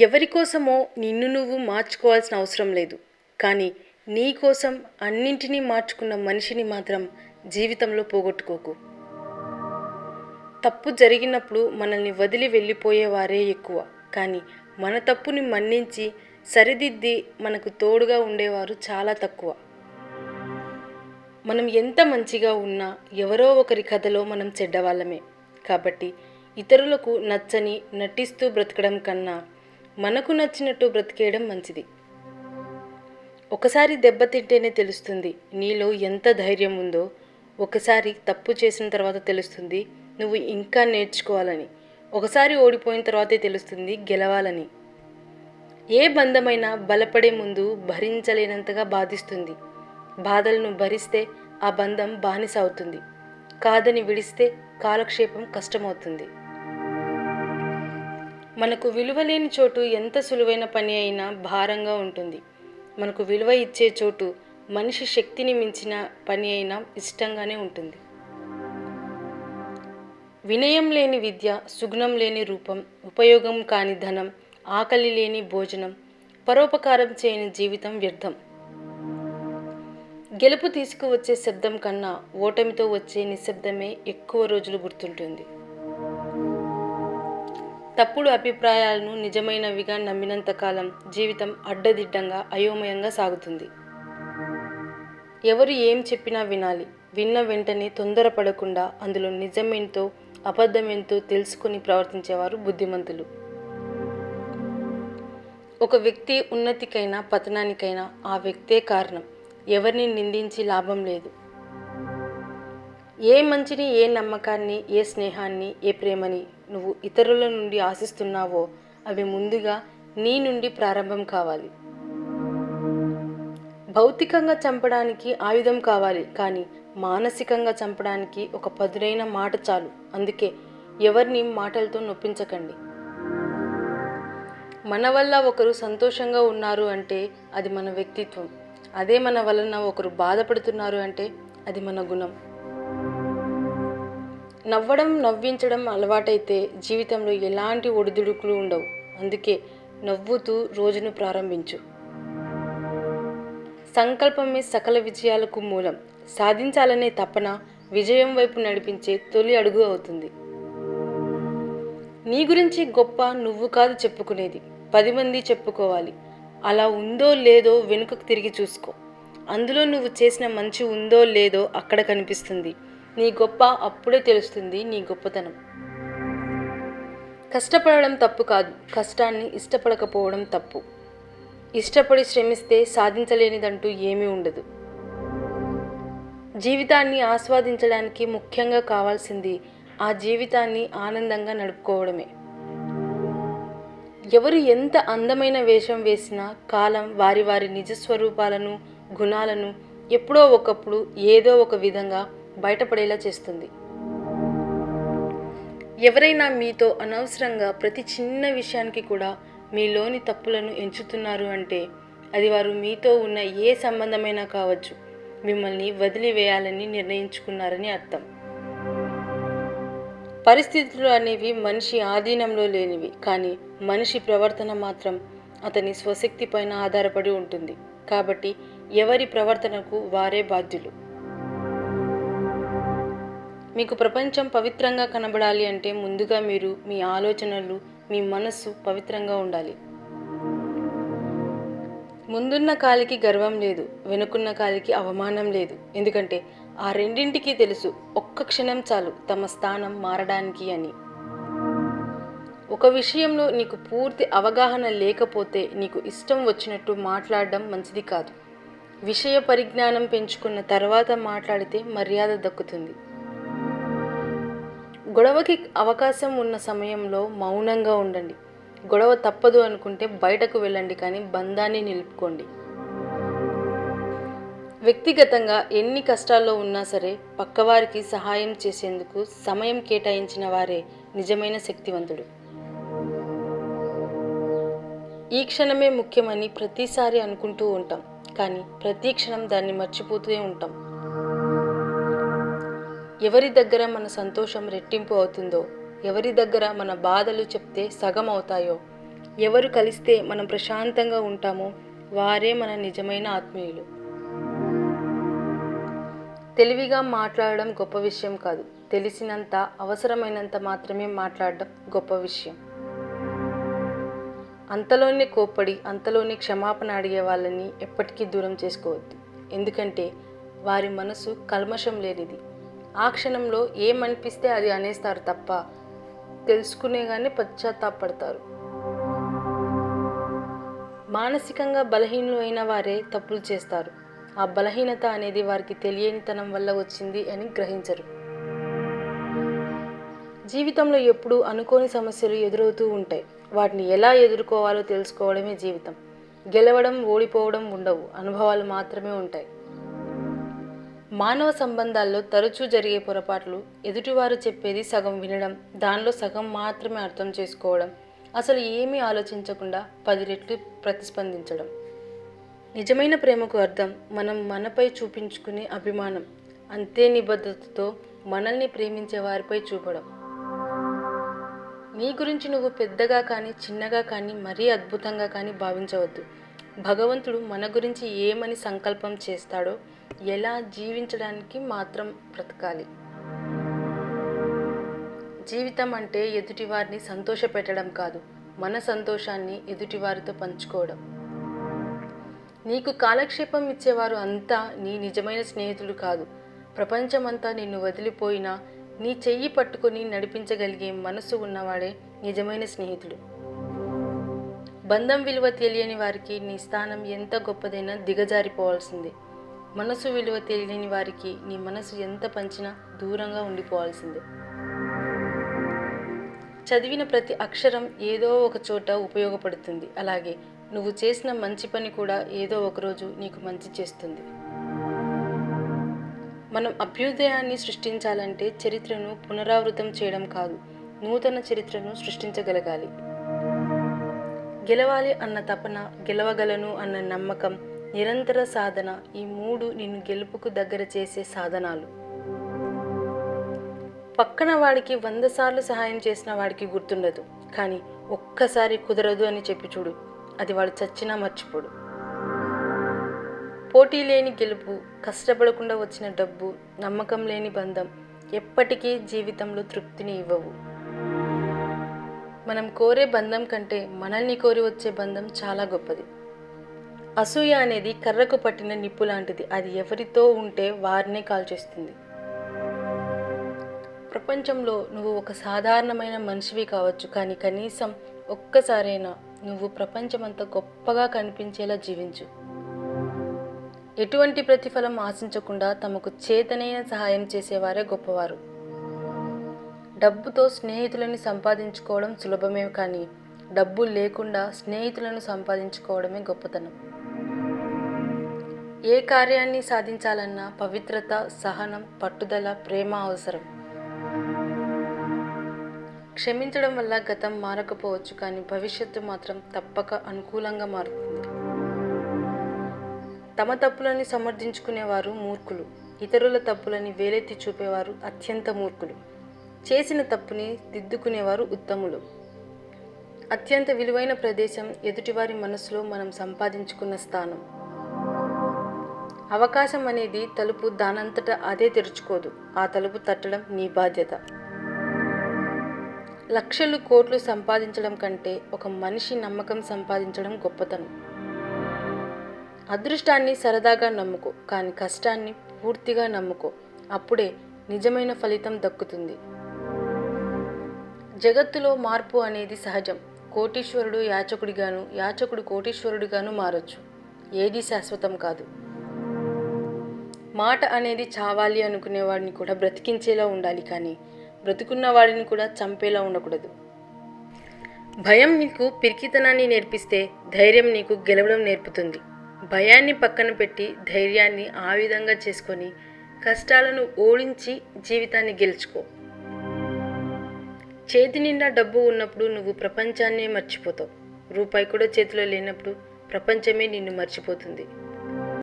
ఎవరి కోసమో నిన్ను నువ్వు మార్చుకోవాల్సిన అవసరం లేదు. కానీ నీ కోసం అన్నింటినీ మార్చుకున్న మనిషిని మాత్రం జీవితంలో పోగొట్టుకోకు. తప్పు జరిగినప్పుడు మనల్ని వదిలి వెళ్ళిపోయేవారే ఎక్కువ. కానీ మన తప్పుని మన్నించి సరిదిద్ది మనకు తోడుగా ఉండేవారు చాలా తక్కువ. మనం ఎంత మంచిగా ఉన్నా ఎవరో ఒకరి కథలో మనం చెడ్డవాళ్ళమే. కాబట్టి ఇతరులకు నచ్చని నటిస్తూ బ్రతకడం కన్నా మనకు నచ్చినట్టు బ్రతికేయడం మంచిది. ఒకసారి దెబ్బతింటేనే తెలుస్తుంది నీలో ఎంత ధైర్యం ఉందో. ఒకసారి తప్పు చేసిన తర్వాత తెలుస్తుంది నువ్వు ఇంకా నేర్చుకోవాలని. ఒకసారి ఓడిపోయిన తర్వాతే తెలుస్తుంది గెలవాలని. ఏ బంధమైనా బలపడే ముందు భరించలేనంతగా బాధిస్తుంది. బాధలను భరిస్తే ఆ బంధం బానిస అవుతుంది. కాదని విడిస్తే కాలక్షేపం కష్టమవుతుంది. మనకు విలువలేని చోటు ఎంత సులువైన పని అయినా భారంగా ఉంటుంది. మనకు విలువ ఇచ్చే చోటు మనిషి శక్తిని మించిన పని అయినా ఇష్టంగానే ఉంటుంది. వినయం లేని విద్య, సుగుణం లేని రూపం, ఉపయోగం కాని ధనం, ఆకలి లేని భోజనం, పరోపకారం చేయని జీవితం వ్యర్థం. గెలుపు తీసుకువచ్చే శబ్దం కన్నా ఓటమితో వచ్చే నిశ్శబ్దమే ఎక్కువ రోజులు గుర్తుంటుంది. తప్పుడు అభిప్రాయాలను నిజమైనవిగా నమ్మినంతకాలం జీవితం అడ్డదిడ్డంగా అయోమయంగా సాగుతుంది. ఎవరు ఏం చెప్పినా వినాలి. విన్న వెంటనే తొందరపడకుండా అందులో నిజమేంతో అబద్ధమేంతో తెలుసుకుని ప్రవర్తించేవారు బుద్ధిమంతులు. ఒక వ్యక్తి ఉన్నతికైనా పతనానికైనా ఆ వ్యక్తే కారణం. ఎవరిని నిందించి లాభం లేదు. ఏ మంచిని, ఏ నమ్మకాన్ని, ఏ స్నేహాన్ని, ఏ ప్రేమని నువ్వు ఇతరుల నుండి ఆశిస్తున్నావో అవి ముందుగా నీ నుండి ప్రారంభం కావాలి. భౌతికంగా చంపడానికి ఆయుధం కావాలి, కానీ మానసికంగా చంపడానికి ఒక పదునైన మాట చాలు. అందుకే ఎవరిని మాటలతో నొప్పించకండి. మన వల్ల ఒకరు సంతోషంగా ఉన్నారు అంటే అది మన వ్యక్తిత్వం. అదే మన వలన ఒకరు బాధపడుతున్నారు అంటే అది మన గుణం. నవ్వడం, నవ్వించడం అలవాటైతే జీవితంలో ఎలాంటి ఒడిదుడుకులు ఉండవు. అందుకే నవ్వుతూ రోజును ప్రారంభించు. సంకల్పమే సకల విజయాలకు మూలం. సాధించాలనే తపన విజయం వైపు నడిపించే తొలి అడుగు అవుతుంది. నీ గురించి గొప్ప నువ్వు కాదు చెప్పుకునేది, 10 మంది చెప్పుకోవాలి. అలా ఉందో లేదో వెనుకకు తిరిగి చూసుకో. అందులో నువ్వు చేసిన మంచి ఉందో లేదో అక్కడ కనిపిస్తుంది. నీ గొప్ప అప్పుడే తెలుస్తుంది నీ గొప్పతనం. కష్టపడడం తప్పు కాదు, కష్టాన్ని ఇష్టపడకపోవడం తప్పు. ఇష్టపడి శ్రమిస్తే సాధించలేనిదంటూ ఏమీ ఉండదు. జీవితాన్ని ఆస్వాదించడానికి ముఖ్యంగా కావాల్సింది ఆ జీవితాన్ని ఆనందంగా నడుపుకోవడమే. ఎవరు ఎంత అందమైన వేషం వేసినా కాలం వారి వారి నిజస్వరూపాలను, గుణాలను ఎప్పుడో ఒకప్పుడు ఏదో ఒక విధంగా బయటపడేలా చేస్తుంది. ఎవరైనా మీతో అనవసరంగా ప్రతి చిన్న విషయానికి కూడా మీలోని తప్పులను ఎంచుతున్నారు అంటే అది వారు మీతో ఉన్న ఏ సంబంధమైనా కావచ్చు, మిమ్మల్ని వదిలివేయాలని నిర్ణయించుకున్నారని అర్థం. పరిస్థితులు అనేవి మనిషి ఆధీనంలో లేనివి, కానీ మనిషి ప్రవర్తన మాత్రం అతని స్వశక్తి పైన ఆధారపడి ఉంటుంది. కాబట్టి ఎవరి ప్రవర్తనకు వారే బాధ్యులు. మీకు ప్రపంచం పవిత్రంగా కనబడాలి అంటే ముందుగా మీరు, మీ ఆలోచనలు, మీ మనస్సు పవిత్రంగా ఉండాలి. ముందున్న కాలికి గర్వం లేదు, వెనుకున్న కాలికి అవమానం లేదు. ఎందుకంటే ఆ రెండింటికి తెలుసు ఒక్క క్షణం చాలు తమ స్థానం మారడానికి అని. ఒక విషయంలో నీకు పూర్తి అవగాహన లేకపోతే నీకు ఇష్టం వచ్చినట్టు మాట్లాడడం మంచిది కాదు. విషయ పరిజ్ఞానం పెంచుకున్న తర్వాత మాట్లాడితే మర్యాద దక్కుతుంది. గొడవకి అవకాశం ఉన్న సమయంలో మౌనంగా ఉండండి. గొడవ తప్పదు అనుకుంటే బయటకు వెళ్ళండి, కానీ బంధాన్ని నిలుపుకోండి. వ్యక్తిగతంగా ఎన్ని కష్టాల్లో ఉన్నా సరే పక్కవారికి సహాయం చేసేందుకు సమయం కేటాయించిన వారే నిజమైన శక్తివంతుడు. ఈ క్షణమే ముఖ్యమని ప్రతిసారి అనుకుంటూ ఉంటాం, కానీ ప్రతి క్షణం దాన్ని మర్చిపోతూనే ఉంటాం. ఎవరి దగ్గర మన సంతోషం రెట్టింపు అవుతుందో, ఎవరి దగ్గర మన బాధలు చెప్తే సగం అవుతాయో ఎవరు కలిస్తే మనం ప్రశాంతంగా ఉంటామో వారే మన నిజమైన ఆత్మీయులు. తెలివిగా మాట్లాడడం గొప్ప విషయం కాదు, తెలిసినంత అవసరమైనంత మాత్రమే మాట్లాడడం గొప్ప విషయం. అంతలోనే కోప్పడి అంతలోనే క్షమాపణ అడిగే వాళ్ళని ఎప్పటికీ దూరం చేసుకోవద్దు. ఎందుకంటే వారి మనసు కల్మషం లేనిది. ఆ క్షణంలో ఏమనిపిస్తే అది అనేస్తారు తప్ప తెలుసుకునేగానే పశ్చాత్తాపడతారు. మానసికంగా బలహీనులు అయిన వారే తప్పులు చేస్తారు. ఆ బలహీనత అనేది వారికి తెలియనితనం వల్ల వచ్చింది అని గ్రహించరు. జీవితంలో ఎప్పుడూ అనుకోని సమస్యలు ఎదురవుతూ ఉంటాయి. వాటిని ఎలా ఎదుర్కోవాలో తెలుసుకోవడమే జీవితం. గెలవడం ఓడిపోవడం ఉండవు, అనుభవాలు మాత్రమే ఉంటాయి. మానవ సంబంధాల్లో తరచూ జరిగే పొరపాట్లు ఎదుటివారు చెప్పేది సగం వినడం, దానిలో సగం మాత్రమే అర్థం చేసుకోవడం, అసలు ఏమీ ఆలోచించకుండా 10 రెట్లు ప్రతిస్పందించడం. నిజమైన ప్రేమకు అర్థం మనం మనపై చూపించుకునే అభిమానం, అంతే నిబద్ధతతో మనల్ని ప్రేమించే వారిపై చూపడం. నీ గురించి నువ్వు పెద్దగా కానీ చిన్నగా కానీ మరీ అద్భుతంగా కానీ భావించవద్దు. భగవంతుడు మన గురించి ఏమని సంకల్పం చేస్తాడో, ఎలా జీవించడానికి మాత్రం బ్రతకాలి. జీవితం అంటే ఎదుటివారిని సంతోషపెట్టడం కాదు, మన సంతోషాన్ని ఎదుటివారితో పంచుకోవడం. నీకు కాలక్షేపం ఇచ్చేవారు అంతా నీ నిజమైన స్నేహితులు కాదు. ప్రపంచమంతా నిన్ను వదిలిపోయినా నీ చెయ్యి పట్టుకొని నడిపించగలిగే మనసు ఉన్నవాడే నిజమైన స్నేహితుడు. బంధం విలువ తెలియని వారికి నీ స్థానం ఎంత గొప్పదైనా దిగజారిపోవాల్సిందే. మనసు విలువ తెలియని వారికి నీ మనసు ఎంత పంచినా దూరంగా ఉండిపోవాల్సిందే. చదివిన ప్రతి అక్షరం ఏదో ఒక చోట ఉపయోగపడుతుంది. అలాగే నువ్వు చేసిన మంచి పని కూడా ఏదో ఒకరోజు నీకు మంచి చేస్తుంది. మనం అభ్యుదయాన్ని సృష్టించాలంటే చరిత్రను పునరావృతం చేయడం కాదు, నూతన చరిత్రను సృష్టించగలగాలి. గెలవాలి అన్న తపన, గెలవగలను అన్న నమ్మకం, నిరంతర సాధన, ఈ 3 నిన్ను గెలుపుకు దగ్గర చేసే సాధనాలు. పక్కన వాడికి 100 సార్లు సహాయం చేసిన వాడికి గుర్తుండదు, కానీ ఒక్కసారి కుదరదు అని చెప్పి చూడు, అది వాడు చచ్చినా మర్చిపోడు. పోటీ లేని గెలుపు, కష్టపడకుండా వచ్చిన డబ్బు, నమ్మకం లేని బంధం ఎప్పటికీ జీవితంలో తృప్తిని ఇవ్వవు. మనం కోరే బంధం కంటే మనల్ని కోరి వచ్చే బంధం చాలా గొప్పది. అసూయ అనేది కర్రకు పట్టిన నిప్పు లాంటిది. అది ఎవరితో ఉంటే వారినే కాల్చేస్తుంది. ప్రపంచంలో నువ్వు ఒక సాధారణమైన మనిషివి కావచ్చు, కానీ కనీసం ఒక్కసారైనా నువ్వు ప్రపంచమంతా గొప్పగా కనిపించేలా జీవించు. ఎటువంటి ప్రతిఫలం ఆశించకుండా తమకు చేతనైన సహాయం చేసేవారే గొప్పవారు. డబ్బుతో స్నేహితులను సంపాదించుకోవడం సులభమే, కానీ డబ్బు లేకుండా స్నేహితులను సంపాదించుకోవడమే గొప్పతనం. ఏ కార్యాన్ని సాధించాలన్నా పవిత్రత, సహనం, పట్టుదల, ప్రేమ అవసరం. క్షమించడం వల్ల గతం మారకపోవచ్చు, కానీ భవిష్యత్తు మాత్రం తప్పక అనుకూలంగా మారుతుంది. తమ తప్పులని సమర్థించుకునేవారు మూర్ఖులు, ఇతరుల తప్పులని వేలెత్తి చూపేవారు అత్యంత మూర్ఖులు. చేసిన తప్పుని దిద్దుకునేవారు ఉత్తములు. అత్యంత విలువైన ప్రదేశం ఎదుటివారి మనసులో మనం సంపాదించుకున్న స్థానం. అవకాశం అనేది తలుపు దానంతట అదే తెరుచుకోదు, ఆ తలుపు తట్టడం నీ బాధ్యత. లక్షలు కోట్లు సంపాదించడం కంటే ఒక మనిషి నమ్మకం సంపాదించడం గొప్పతనం. అదృష్టాన్ని సరదాగా నమ్ముకో, కానీ కష్టాన్ని పూర్తిగా నమ్ముకో. అప్పుడే నిజమైన ఫలితం దక్కుతుంది. జగత్తులో మార్పు అనేది సహజం. కోటీశ్వరుడు యాచకుడిగాను, యాచకుడు కోటీశ్వరుడిగాను మారొచ్చు. ఏది శాశ్వతం కాదు. మాట అనేది చావాలి అనుకునేవాడిని కూడా బ్రతికించేలా ఉండాలి, కానీ బ్రతుకున్న వాడిని కూడా చంపేలా ఉండకూడదు. భయం నీకు పిరికితనాన్ని నేర్పిస్తే ధైర్యం నీకు గెలవడం నేర్పుతుంది. భయాన్ని పక్కన పెట్టి ధైర్యాన్ని ఆ విధంగా చేసుకొని కష్టాలను ఓడించి జీవితాన్ని గెలుచుకో. చేతి నిండా డబ్బు ఉన్నప్పుడు నువ్వు ప్రపంచాన్నే మర్చిపోతావు. రూపాయి కూడా చేతిలో లేనప్పుడు ప్రపంచమే నిన్ను మర్చిపోతుంది.